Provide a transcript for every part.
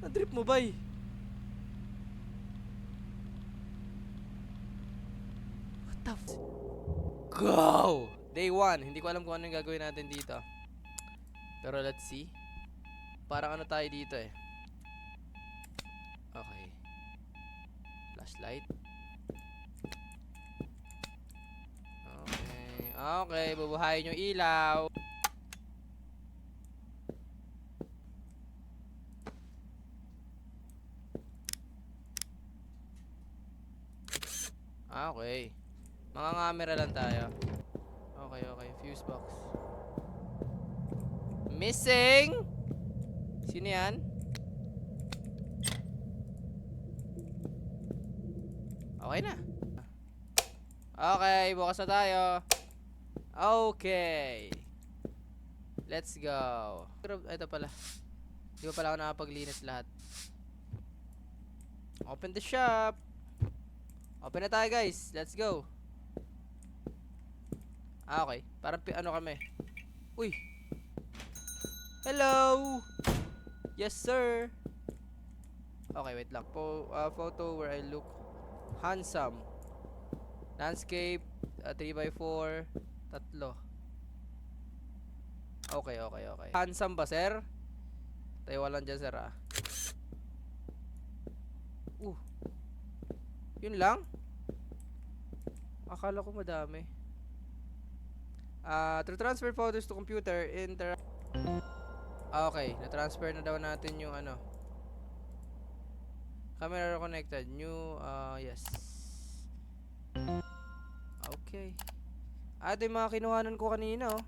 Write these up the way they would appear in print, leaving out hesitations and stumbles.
Na-trip mo ba eh? What the f... Go! Day 1. Hindi ko alam kung ano yung gagawin natin dito. Pero let's see. Parang ano tayo dito eh. Okay. Flashlight. Okay. Okay. Bubuhayin yung ilaw. Okay. Mga camera lang tayo. Okay, okay. Fuse box. Missing! Sino yan? Okay na. Okay, bukas na tayo. Okay. Let's go. Ito pala. Hindi ko pala ako nakapaglinis lahat. Open the shop. Open na tayo guys. Let's go. Okay. Parang ano kami. Uy. Hello. Yes sir. Okay, wait lang. Photo where I look handsome. Landscape. 3x4. Tatlo. Okay, okay, okay. Handsome ba sir? Tayo lang dyan sir ah. Yun lang? Akala ko madami. To transfer photos to computer, okay, na-transfer na daw natin yung ano. Camera connected. New, yes. Okay. Ito yung mga kinuhanan ko kanina, oh.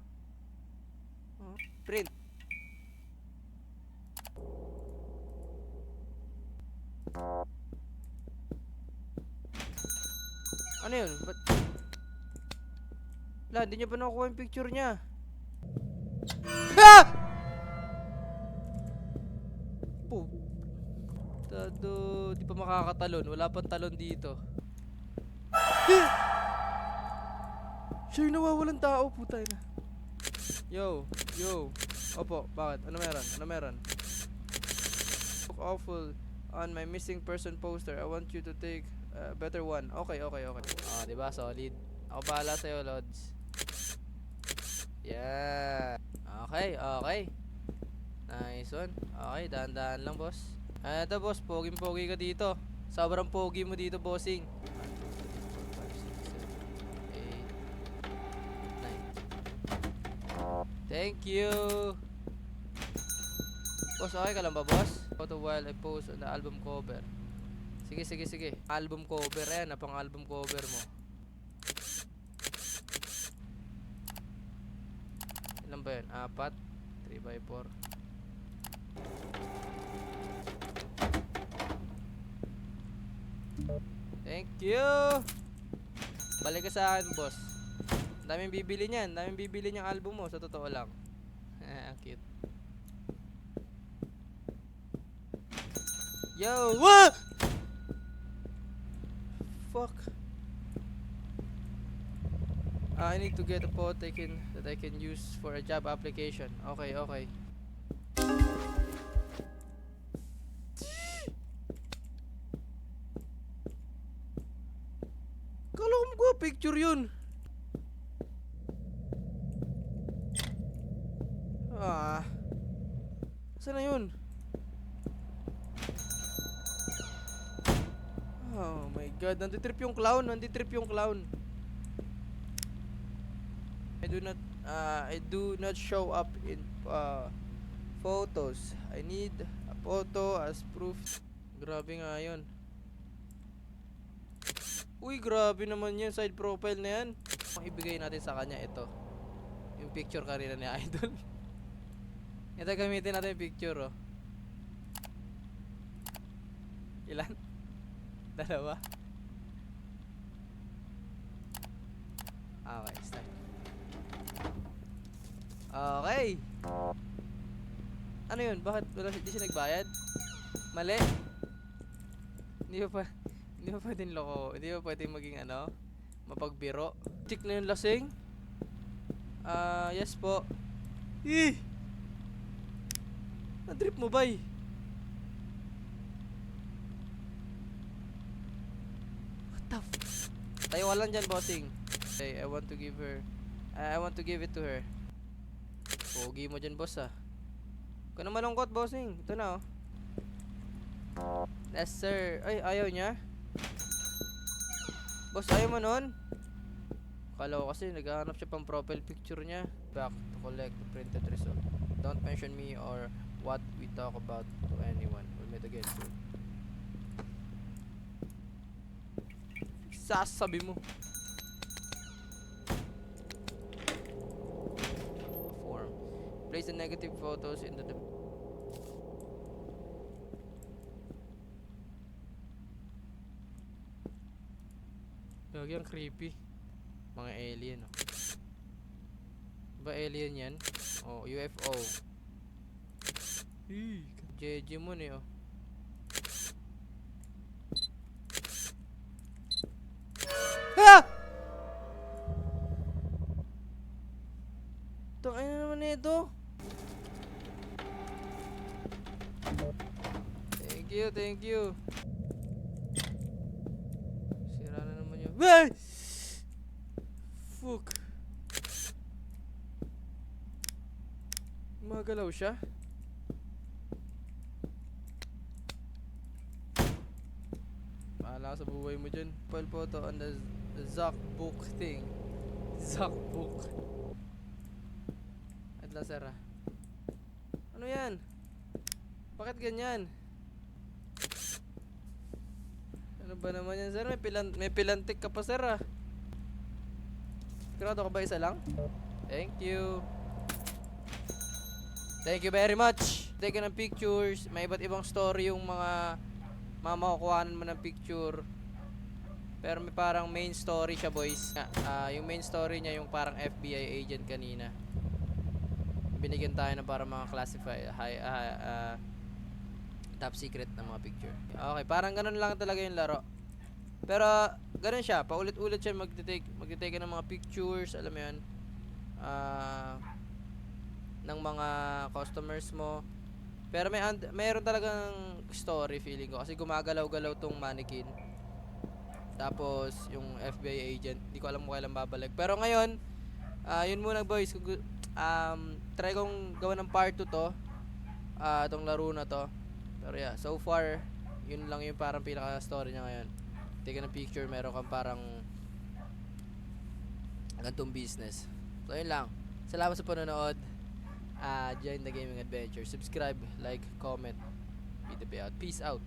Print. Ano yun? Ba't... Wala, hindi niya pa nakukuha yung picture niya. Ah! Po. Tado, di pa makakatalon. Wala pang talon dito. Sure, nawawalan tao. Puta na. Yo, yo. Opo, bakit? Ano meron? Ano meron? Look awful on my missing person poster. I want you to take a better one. Okay, okay, okay. Diba? Solid. Ako bahala sa'yo, Lods. Yeah. Okay, okay. Nice one. Okay, dahan-dahan lang, boss. Eto, boss. Poging-pogi ka dito. Sobrang pogi mo dito, bossing. 1, 2, 3, 4, 5, 6, 7, 8, 9. Thank you. Boss, okay ka lang ba, boss? Photo while I post on the album cover. Sige, sige, sige. Album cover. Ayan, na pang album cover mo. Ilan ba yun? 4. 3x4. Thank you. Balik ka sa akin, boss. Ang daming bibili niyan. Ang daming bibili niyang album mo. Sa totoo lang. Ang cute. Yo! What? Fuck. I need to get a photo that I can use for a job application. Okay, okay. Kala ko magkuha picture yun. Saan na yun? Oh my god, nanditrip yung clown, nanditrip yung clown. I do not show up in photos. I need a photo as proof. Grabe nga yun. Uy, grabe naman yun, side profile na yan. Ibigay natin sa kanya ito. Yung picture kanina ni Idol. Ito gamitin natin yung picture, oh. Ilan? 2. Okay, start. Okay. Ano yun? Bakit di siya nagbayad? Mali. Hindi pa pwedeng loko. Hindi pa pwedeng maging ano, mapagbiro. Check na yung lasing. Yes po. Na-trip mo ba eh? Tayo ka lang dyan, bossing. Okay, I want to give her. I want to give it to her. Pogi mo dyan, boss, ah. Huwag ka na malungkot, bossing. Ito na, oh. Yes, sir. Ay, ayaw niya. Boss, ayaw mo nun? Kala ko kasi naghahanap siya pang profile picture niya. Back to collect the printed result. Don't mention me or what we talk about to anyone. We'll meet again soon. Sasabi mo. Form. Place the negative photos into the... Gagi, ang creepy. Mga alien, oh. Ba alien yan? Oh, UFO. JJ mo ni, oh. Ah! Tangina naman nito. Thank you, thank you. Sira na naman yun. Ah! Fuck. Magalaw siya. Bahala ka sa buhay mo dyan. File photo on the Zuckbook thing. Zuckbook. Atlas, sir, ah. Ano yan? Bakit ganyan? Ano ba naman yan, sir? May pilantik ka pa, sir, ah. Sigurado ka ba isa lang? Thank you. Thank you very much. Take ng pictures. May iba't ibang story yung mga makukuhanan mo ng picture. Pero may parang main story siya, boys. Yung main story niya yung parang FBI agent kanina. Binigyan tayo ng parang mga classified top secret na mga picture. Okay, parang ganun lang talaga yung laro. Pero ganun siya, paulit-ulit siya magte-take ka ng mga pictures, alam mo 'yun. Ng mga customers mo. Pero mayroon talagang story, feeling ko kasi gumagalaw-galaw tong mannequin. Tapos yung FBI agent, di ko alam kung kailan babalik. Pero ngayon, yun muna, boys. Try kong gawa ng part 2 to. Tong laro na to. Pero yeah, so far, yun lang yung parang pinaka-story niya ngayon. Take ng picture, meron kang parang gantong business. So yun lang. Salamat sa panonood. Join the gaming adventure. Subscribe, like, comment. Be the out. Peace out.